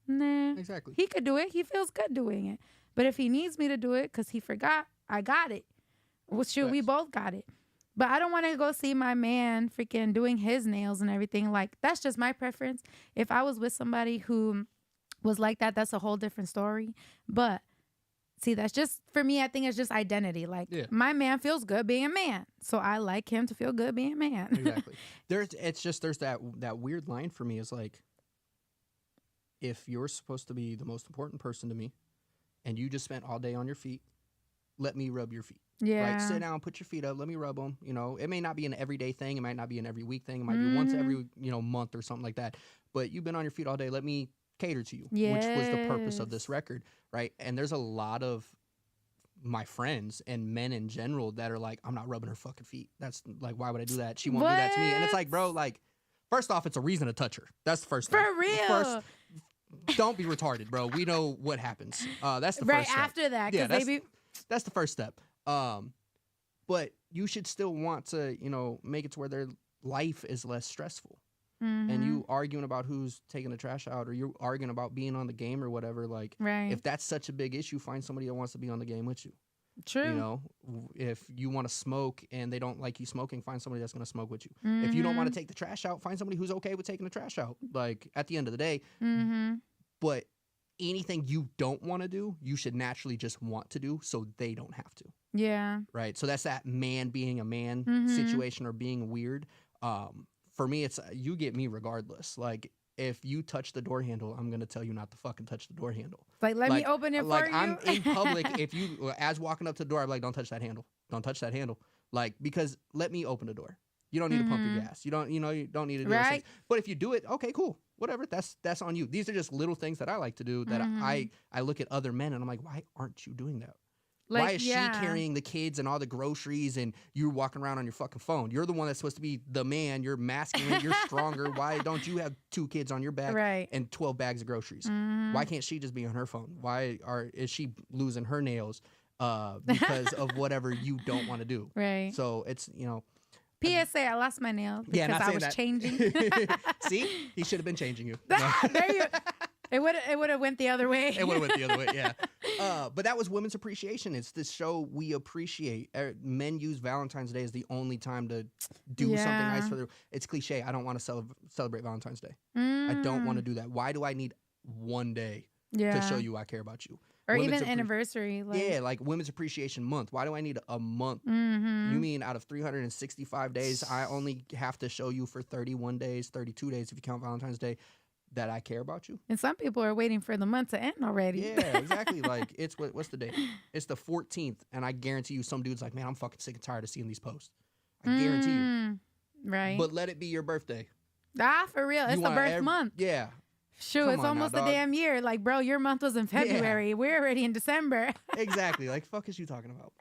Nah. Exactly. He could do it. He feels good doing it. But if he needs me to do it because he forgot, I got it. Well, shoot, we both got it. But I don't want to go see my man freaking doing his nails and everything. Like, that's just my preference. If I was with somebody who was like that, that's a whole different story. But see, that's just, for me, I think it's just identity. Like, my man feels good being a man, so I like him to feel good being a man. Exactly. There's that weird line for me is like, if you're supposed to be the most important person to me, and you just spent all day on your feet, let me rub your feet. Yeah. Right? Sit down, put your feet up, let me rub them. You know, it may not be an everyday thing. It might not be an every week thing. It might be once every, you know, month or something like that. But you've been on your feet all day. Let me cater to you, which was the purpose of this record, right? And there's a lot of my friends and men in general that are like, I'm not rubbing her fucking feet. That's like, why would I do that? She won't do that to me. And it's like, bro, like, first off, it's a reason to touch her. That's the first thing. For real. First, don't be retarded, bro. We know what happens. That's the first step. Right after that. Yeah, that's the first step. But you should still want to, you know, make it to where their life is less stressful. And you arguing about who's taking the trash out, or you're arguing about being on the game or whatever, like, if that's such a big issue, find somebody that wants to be on the game with you. True. You know, if you want to smoke and they don't like you smoking, find somebody that's going to smoke with you. If you don't want to take the trash out, find somebody who's okay with taking the trash out. Like, at the end of the day. But anything you don't want to do, you should naturally just want to do so they don't have to. Yeah. Right? So that's that man being a man situation, or being weird. For me, it's you get me regardless. Like, if you touch the door handle, I'm going to tell you not to fucking touch the door handle. Like, let me open it for you. I'm in public. If you, as walking up to the door, I'm like, don't touch that handle. Don't touch that handle. Like, because let me open the door. You don't need to pump your gas. You don't need to do those things. But if you do it, okay, cool. Whatever. That's on you. These are just little things that I like to do that I look at other men and I'm like, why aren't you doing that? Like, why is she carrying the kids and all the groceries and you're walking around on your fucking phone? You're the one that's supposed to be the man. You're masculine. You're stronger. Why don't you have 2 kids on your back and 12 bags of groceries? Why can't she just be on her phone? Why is she losing her nails because of whatever you don't want to do? Right. So it's, you know. PSA, I lost my nails because I was changing. See? He should have been changing you. There you It would have went the other way. It would have went the other way, yeah. But that was Women's Appreciation. It's this show we appreciate. Men use Valentine's Day as the only time to do something nice for them. It's cliche. I don't want to celebrate Valentine's Day. I don't want to do that. Why do I need one day to show you I care about you? Or even anniversary. Like Women's Appreciation Month. Why do I need a month? You mean out of 365 days, I only have to show you for 31 days, 32 days if you count Valentine's Day, that I care about you? And some people are waiting for the month to end already. Yeah, exactly. Like, it's what's the date? It's the 14th, and I guarantee you some dude's like, man, I'm fucking sick and tired of seeing these posts. I guarantee you. Right. But let it be your birthday. For real. It's the birth month. Yeah. Shoot, it's almost a damn year. Like, bro, your month was in February. Yeah. We're already in December. Exactly. Like, fuck is you talking about?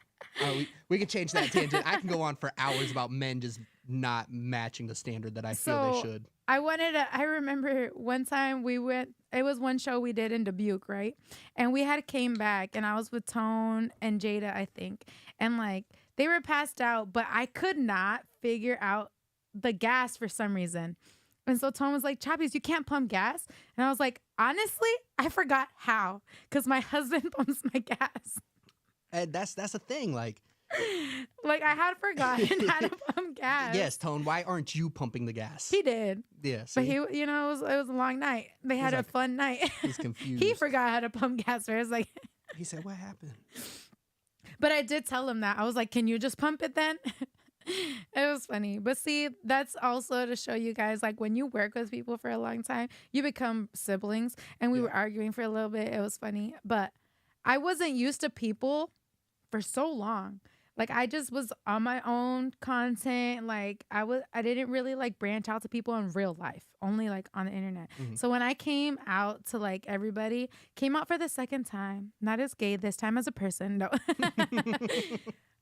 We can change that tangent. I can go on for hours about men just not matching the standard that I feel they should. I remember one time it was one show we did in Dubuque, right? And we had came back and I was with Tone and Jada, I think. And like, they were passed out, but I could not figure out the gas for some reason. And so Tone was like, Chapis, you can't pump gas. And I was like, honestly, I forgot how, because my husband pumps my gas. And that's a thing, like I had forgotten how to pump gas. Yes, Tone, why aren't you pumping the gas? He did. Yeah, see? But he, it was a long night. They had a fun night. He's confused. He forgot how to pump gas. Where I was like, he said, what happened? But I did tell him that. I was like, can you just pump it then? It was funny. But see, that's also to show you guys, like, when you work with people for a long time, you become siblings. And we were arguing for a little bit. It was funny. But I wasn't used to people for so long. Like, I just was on my own content. Like, I didn't really like branch out to people in real life, only like on the internet. So when I came out to like everybody, came out for the second time, not as gay this time as a person, no.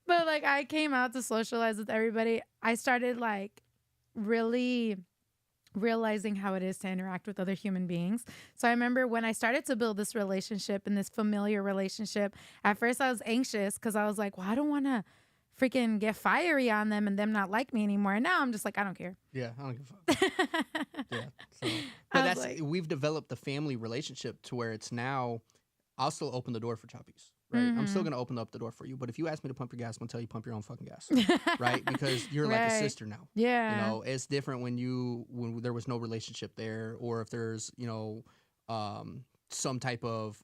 But like, I came out to socialize with everybody. I started like really realizing how it is to interact with other human beings. So I remember when I started to build this relationship and this familiar relationship, at first I was anxious because I was like, well, I don't want to freaking get fiery on them and them not like me anymore. And now I'm just like, I don't care. Yeah, I don't give a fuck. Yeah. So, but we've developed the family relationship to where it's now, I'll still open the door for Chapis. Right. I'm still going to open up the door for you. But if you ask me to pump your gas, I'm going to tell you pump your own fucking gas. Right? Because you're like a sister now. Yeah. You know, it's different when there was no relationship there, or if there's, you know, some type of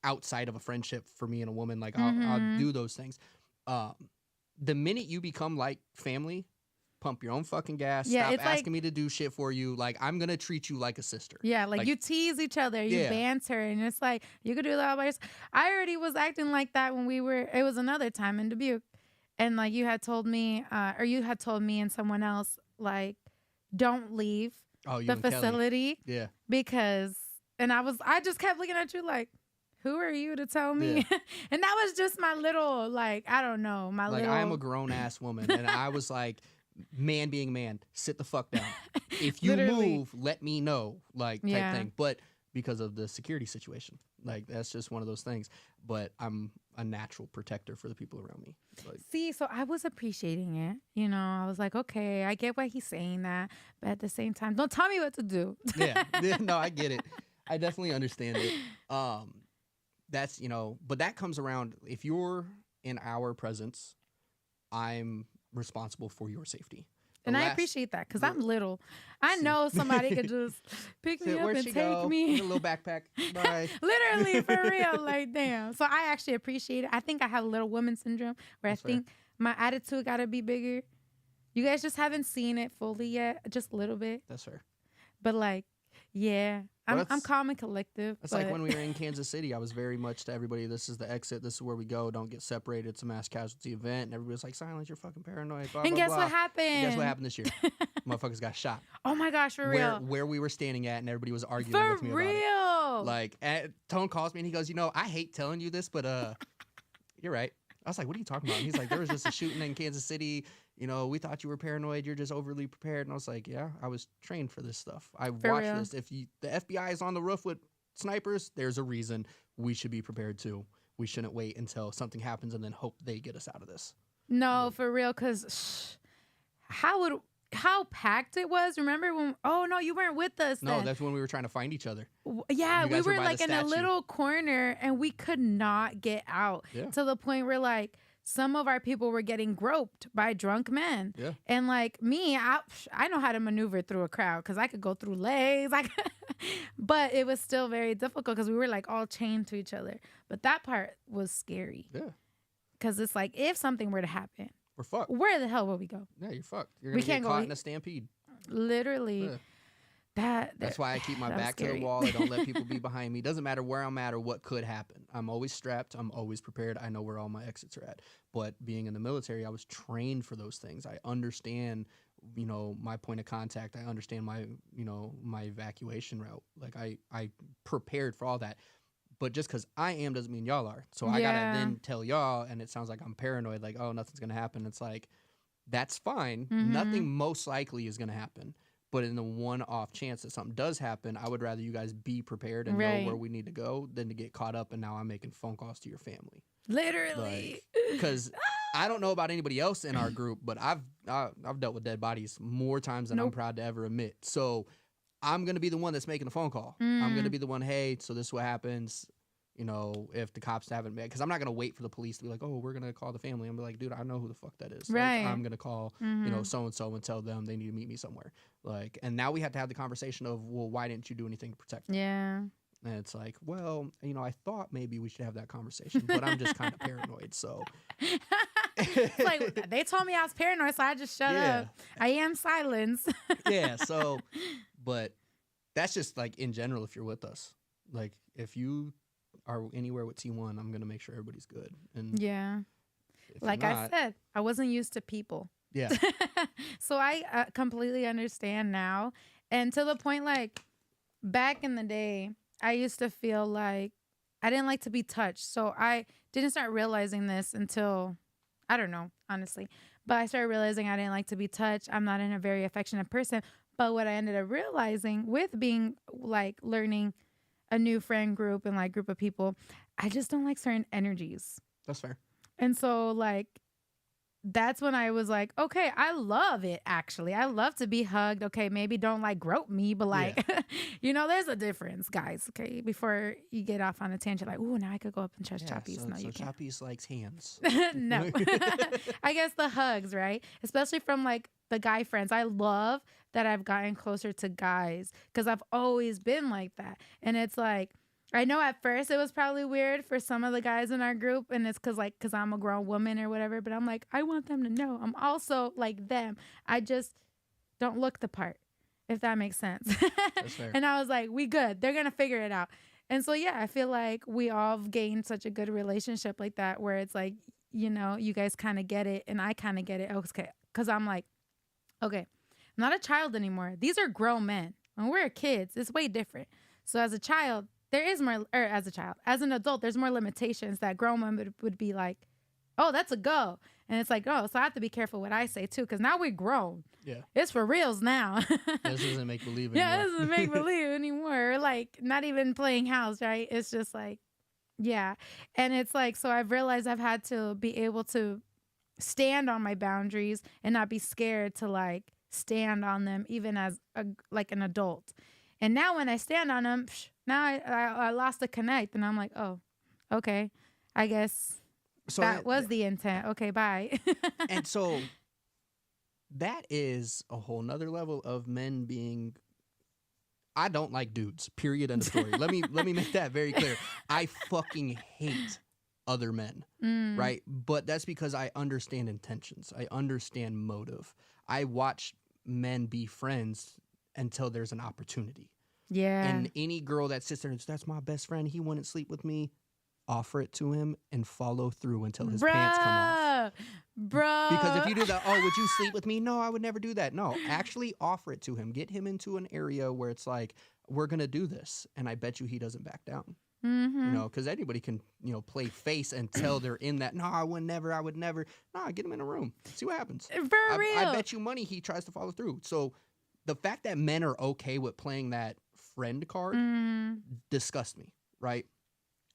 outside of a friendship for me and a woman, like I'll do those things. The minute you become like family, pump your own fucking gas. Yeah, stop asking me to do shit for you. Like, I'm going to treat you like a sister. Yeah, like you tease each other, you banter, and it's like, you could do that all by yourself. I already was acting like that when it was another time in Dubuque. And like you had told me, or you had told me and someone else, like, don't leave the facility. Yeah. Because And I just kept looking at you like, who are you to tell me? Yeah. And that was just my little, like, I don't know, I am a grown ass woman, and I was like, man being man, sit the fuck down. If you Literally. move, let me know, like type Yeah. thing. But because of the security situation, like that's just one of those things. But I'm a natural protector for the people around me. Like, See, so I was appreciating it. You know, I was like, okay, I get why he's saying that, but at the same time, don't tell me what to do. yeah, no, I get it. I definitely understand it. That's, but that comes around if you're in our presence, I'm responsible for your safety. And I appreciate that because I'm little. I know somebody could just pick me up and take me. A little backpack. Bye. Literally, for real. Like, damn. So I actually appreciate it. I think I have a little woman syndrome where That's I think my attitude got to be bigger. You guys just haven't seen it fully yet, just a little bit. That's fair. But like, yeah, I'm calm and collective. It's like when we were in Kansas City, I was very much to everybody, this is the exit, this is where we go, don't get separated, it's a mass casualty event, and everybody was like, silence, you're fucking paranoid, blah, and blah, guess blah. what happened? And guess what happened this year? Motherfuckers got shot. Oh my gosh, for real. Where we were standing at, and everybody was arguing with me about it. Like, Tone calls me, and he goes, I hate telling you this, but you're right. I was like, what are you talking about? And he's like, there was just a shooting in Kansas City. We thought you were paranoid. You're just overly prepared. And I was like, yeah, I was trained for this stuff. I watched this. If the FBI is on the roof with snipers, there's a reason we should be prepared too. We shouldn't wait until something happens and then hope they get us out of this. No, for real. Because how packed it was. Remember when? Oh no, you weren't with us. No, that's when we were trying to find each other. Yeah, we were like in a little corner and we could not get out to the point where like some of our people were getting groped by drunk men. Yeah. And like me, I know how to maneuver through a crowd because I could go through legs. But it was still very difficult because we were like all chained to each other. But that part was scary. Yeah. Because it's like if something were to happen, we're fucked. Where the hell will we go? Yeah, you're fucked. You're gonna get caught in a stampede. Literally. Yeah. That's why I keep my back to the wall. I don't let people be behind me. Doesn't matter where I'm at or what could happen. I'm always strapped. I'm always prepared. I know where all my exits are at. But being in the military, I was trained for those things. I understand, my point of contact. I understand my, my evacuation route. Like I prepared for all that. But just because I am doesn't mean y'all are. So I gotta then tell y'all, and it sounds like I'm paranoid. Like, oh, nothing's gonna happen. It's like, that's fine. Mm-hmm. Nothing most likely is gonna happen. But in the one-off chance that something does happen, I would rather you guys be prepared and know where we need to go than to get caught up and now I'm making phone calls to your family. Literally. Because I don't know about anybody else in our group, but I've dealt with dead bodies more times than I'm proud to ever admit. So I'm going to be the one that's making the phone call. I'm going to be the one, hey, so this is what happens. If the cops haven't met, because I'm not going to wait for the police to be like, oh, we're going to call the family. I'm like, dude, I know who the fuck that is. Right. Like, I'm going to call, so-and-so and tell them they need to meet me somewhere. Like, and now we have to have the conversation of, well, why didn't you do anything to protect them? Yeah. And it's like, well, I thought maybe we should have that conversation, but I'm just kind of paranoid, so. Like, they told me I was paranoid, so I just shut up. I am silence. Yeah, so, but that's just, like, in general, if you're with us. Like, if you are anywhere with T1, I'm going to make sure everybody's good. And yeah. Like I said, I wasn't used to people. Yeah. So I completely understand now. And to the point, like, back in the day, I used to feel like I didn't like to be touched. So I didn't start realizing this until, I don't know, honestly. But I started realizing I didn't like to be touched. I'm not a very affectionate person. But what I ended up realizing with being, like, learning a new friend group and, like, group of people, I just don't like certain energies. That's fair. And so, like, that's when I was like, okay, I love it, actually. I love to be hugged. Okay, maybe don't, like, grope me, but, like, there's a difference, guys, okay? Before you get off on a tangent, like, ooh, now I could go up and touch Chapis. So, no, you can't. Chapis likes hands. No. I guess the hugs, right? Especially from, like, the guy friends. I love that I've gotten closer to guys because I've always been like that. And it's like, I know at first it was probably weird for some of the guys in our group, and it's because I'm a grown woman or whatever, but I'm like, I want them to know I'm also like them. I just don't look the part, if that makes sense. That's fair. And I was like, we good. They're going to figure it out. And so, yeah, I feel like we all have gained such a good relationship like that where it's like, you guys kind of get it and I kind of get it. Okay. Because I'm like, okay, I'm not a child anymore. These are grown men. When we're kids, it's way different. So as a child, there is more, or as an adult, there's more limitations that grown women would be like, oh, that's a go. And it's like, oh, so I have to be careful what I say too, because now we're grown. Yeah. It's for reals now. This isn't make believe anymore. Yeah, this isn't make believe anymore. Like, not even playing house, right? It's just like, yeah. And it's like, so I've realized I've had to be able to stand on my boundaries and not be scared to like stand on them, even as like an adult. And now when I stand on them, now I lost the connect, and I'm like, oh, okay, I guess so that was the intent. Okay, bye. And so that is a whole nother level of men being, I don't like dudes, period, end of story. Let me make that very clear. I fucking hate other men, right? But that's because I understand intentions. I understand motive. I watch men be friends until there's an opportunity. Yeah. And any girl that sits there and says, that's my best friend, he wouldn't sleep with me, offer it to him and follow through until his pants come off. Bro. Because if you do that, oh, would you sleep with me? No, I would never do that. No, actually offer it to him. Get him into an area where it's like, we're going to do this. And I bet you he doesn't back down. You know, because anybody can, play face until they're in that. No, I would never. Nah, get him in a room. See what happens. For real. I bet you money he tries to follow through. So the fact that men are okay with playing that friend card disgusts me, right?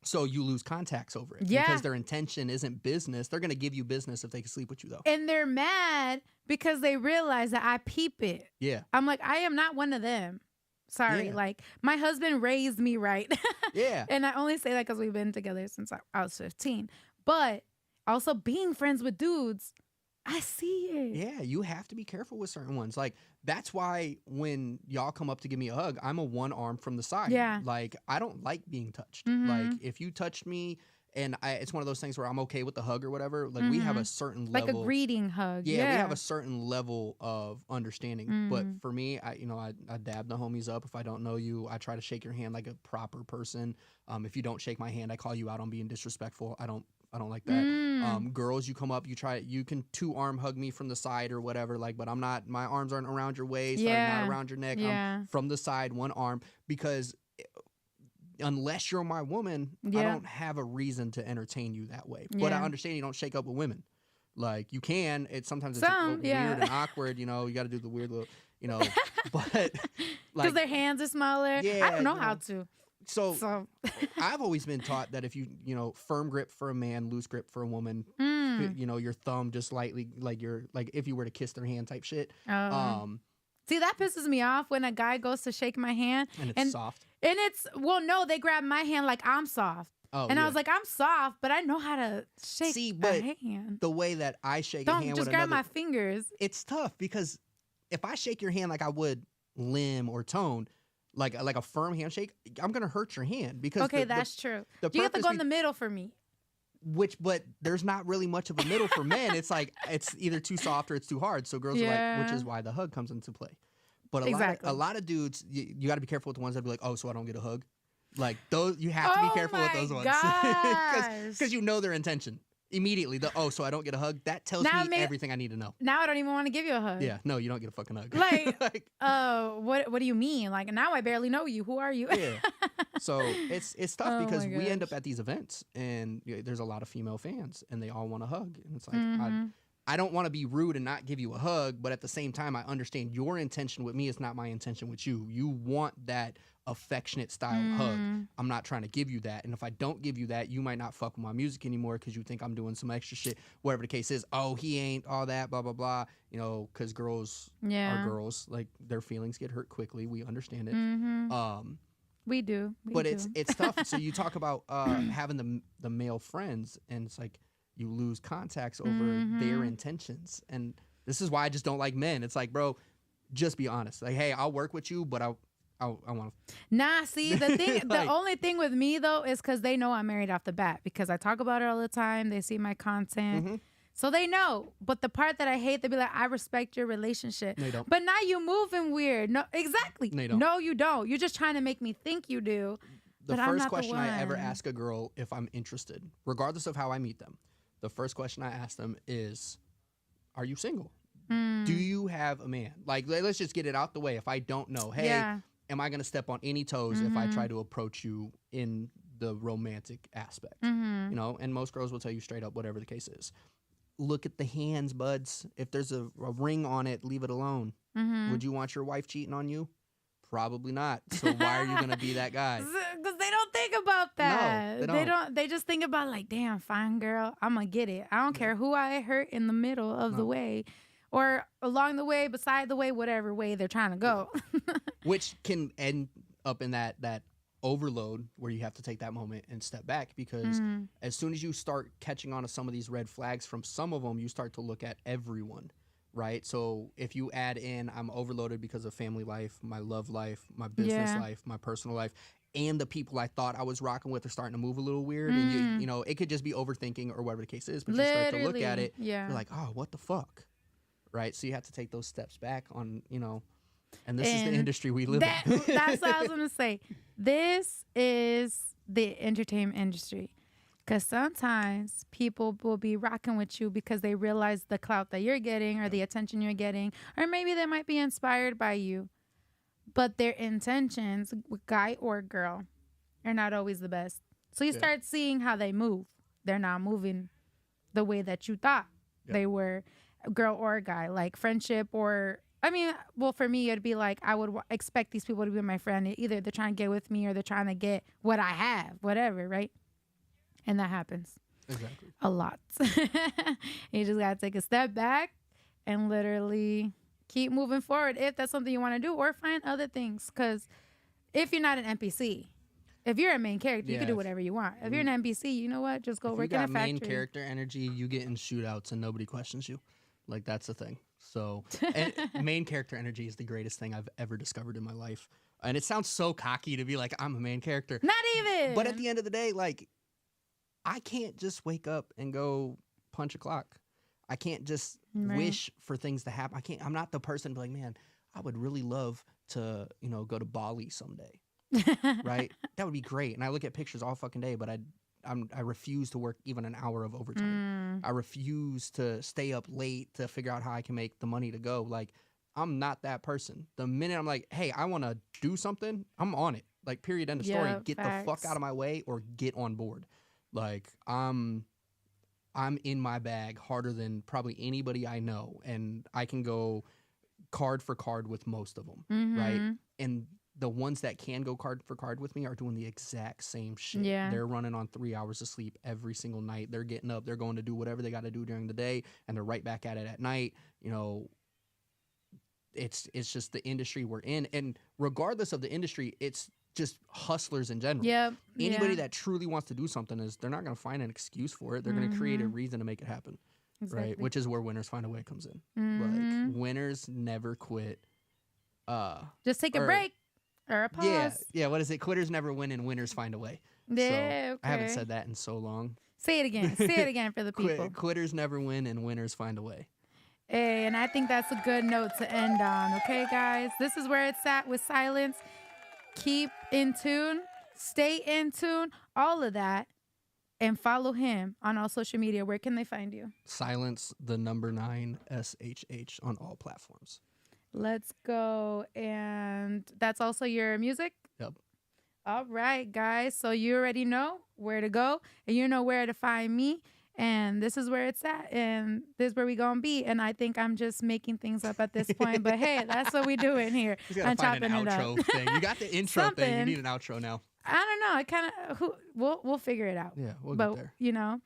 So you lose contacts over it because their intention isn't business. They're going to give you business if they can sleep with you, though. And they're mad because they realize that I peep it. Yeah. I'm like, I am not one of them. Sorry. Like, my husband raised me right. Yeah. And I only say that because we've been together since I was 15. But also being friends with dudes, I see it. Yeah, you have to be careful with certain ones. Like, that's why when y'all come up to give me a hug, I'm a one arm from the side. Yeah. Like, I don't like being touched. Like, if you touched me, and it's one of those things where I'm okay with the hug or whatever. Like, we have a certain level. Like a greeting hug. Yeah, we have a certain level of understanding. But for me, I dab the homies up. If I don't know you, I try to shake your hand like a proper person. If you don't shake my hand, I call you out on being disrespectful. I don't like that. Girls, you come up, you can 2-arm hug me from the side or whatever. Like, but I'm not. My arms aren't around your waist. I'm not around your neck. I'm from the side, one arm, because unless you're my woman, I don't have a reason to entertain you that way. But I understand you don't shake up with women. Like, you can. Sometimes it's weird and awkward. You got to do the weird little, but like, because their hands are smaller. Yeah, I don't know how to. So I've always been taught that if you firm grip for a man, loose grip for a woman, your thumb just lightly, like if you were to kiss their hand type shit. See, that pisses me off when a guy goes to shake my hand and it's soft. And no, they grab my hand like I'm soft. Oh, and I was like, I'm soft, but I know how to shake a hand. The way that I shake a hand just with grab my fingers. It's tough because if I shake your hand like I would limb or tone, like a firm handshake, I'm gonna hurt your hand because that's true. You have to go in the middle for me. But there's not really much of a middle for men. It's like it's either too soft or it's too hard. So girls are like, which is why the hug comes into play. But a lot of dudes, you got to be careful with the ones that be like, oh, so I don't get a hug. Like those, you have to be careful with those ones because you know their intention immediately. So I don't get a hug. That tells me everything I need to know. Now I don't even want to give you a hug. Yeah, no, you don't get a fucking hug. Like, what do you mean? Like, now I barely know you. Who are you? Yeah. So it's tough because we end up at these events and there's a lot of female fans and they all want a hug, and it's like I don't want to be rude and not give you a hug, but at the same time, I understand your intention with me is not my intention with you. You want that affectionate style hug. I'm not trying to give you that. And if I don't give you that, you might not fuck with my music anymore because you think I'm doing some extra shit, whatever the case is. Oh, he ain't all that, blah, blah, blah. Because girls are girls. Like, their feelings get hurt quickly. We understand it. We do. It's tough. So you talk about having the male friends, and it's like, you lose contacts over their intentions. And this is why I just don't like men. It's like, bro, just be honest. Like, hey, I'll work with you, but I want to. Nah, see, the thing, the only thing with me, though, is because they know I'm married off the bat because I talk about it all the time. They see my content. So they know. But the part that I hate, they be like, I respect your relationship. No, you don't. But now you moving weird. No, exactly. No, you don't. No, you don't. You're just trying to make me think you do. The first question I ever ask a girl if I'm interested, regardless of how I meet them, the first question I ask them is, are you single? Do you have a man? Like, let's just get it out the way. If I don't know, hey, am I going to step on any toes if I try to approach you in the romantic aspect? You know, and most girls will tell you straight up, whatever the case is. Look at the hands, buds. If there's a ring on it, leave it alone. Would you want your wife cheating on you? Probably not. So why are you going to be that guy? Because they don't think about that. No, they don't. They just think about like, damn, fine girl, I'm going to get it. I don't care who I hurt in the middle of the way or along the way, beside the way, whatever way they're trying to go. Which can end up in that overload where you have to take that moment and step back, because as soon as you start catching on to some of these red flags from some of them, you start to look at everyone. Right. So if you add in, I'm overloaded because of family life, my love life, my business life, my personal life, and the people I thought I was rocking with are starting to move a little weird. And you know, it could just be overthinking or whatever the case is. But you start to look at it. You're like, oh, what the fuck? Right. So you have to take those steps back on, you know, and this is the industry we live in. That's what I was going to say. This is the entertainment industry. Because sometimes people will be rocking with you because they realize the clout that you're getting or the attention you're getting, or maybe they might be inspired by you. But their intentions, guy or girl, are not always the best. So you start seeing how they move. They're not moving the way that you thought they were, girl or guy, like friendship or... I mean, well, for me, it'd be like I would expect these people to be my friend. Either they're trying to get with me or they're trying to get what I have, whatever, right? And that happens a lot. You just got to take a step back and literally keep moving forward if that's something you want to do, or find other things. Because if you're not an NPC, if you're a main character, you can do whatever you want. If you're an NPC, you know what? Just go work in a factory. Main character energy, you get in shootouts and nobody questions you. Like, that's the thing. So main character energy is the greatest thing I've ever discovered in my life. And it sounds so cocky to be like, I'm a main character. Not even. But at the end of the day, like, I can't just wake up and go punch a clock. I can't just wish for things to happen. I'm not the person to be like, man, I would really love to, you know, go to Bali someday. Right? That would be great. And I look at pictures all fucking day, but I refuse to work even an hour of overtime. I refuse to stay up late to figure out how I can make the money to go. Like, I'm not that person. The minute I'm like, hey, I want to do something, I'm on it. Like, period, end of story. Get the fuck out of my way or get on board. Like, I'm in my bag harder than probably anybody I know, and I can go card for card with most of them, right? And the ones that can go card for card with me are doing the exact same shit. They're running on 3 hours of sleep every single night. They're getting up. They're going to do whatever they got to do during the day, and they're right back at it at night. You know, it's just the industry we're in, and regardless of the industry, it's just hustlers in general. Anybody that truly wants to do something they're not going to find an excuse for it. They're going to create a reason to make it happen. Right? Which is where winners find a way comes in. Like, winners never quit. Just take a break or a pause. Yeah. What is it? Quitters never win and winners find a way. Yeah, so I haven't said that in so long. Say it again. Say it again for the people. Quitters never win and winners find a way. Hey, and I think that's a good note to end on. Okay, guys? This is where it's at with Silence. Keep in tune, stay in tune, all of that, and follow him on all social media. Where can they find you? Silence, the number 9 SHH on all platforms. Let's go. And that's also your music? Yep. All right, guys. So you already know where to go, and you know where to find me. And this is where it's at, and this is where we gonna be. And I think I'm just making things up at this point, but hey, that's what we doing here. You gotta find an outro thing. You got the intro thing. You need an outro now. I don't know. It kind of we'll figure it out. Yeah, we'll get there. You know,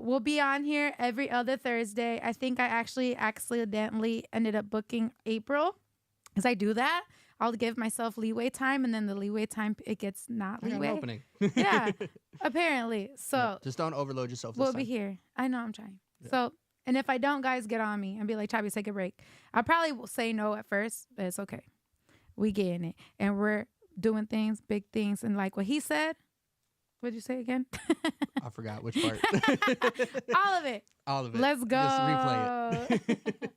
we'll be on here every other Thursday. I think I actually accidentally ended up booking April, because I do that. I'll give myself leeway time, and then the leeway time, it gets not leeway. Opening. Yeah, apparently. So just don't overload yourself. We'll be here. I know, I'm trying. Yeah. So, and if I don't, guys, get on me and be like, Chapis, take a break. I probably will say no at first, but it's okay. We getting it, and we're doing things, big things, and like what he said. What'd you say again? I forgot which part. All of it. All of it. Let's go. Just replay it.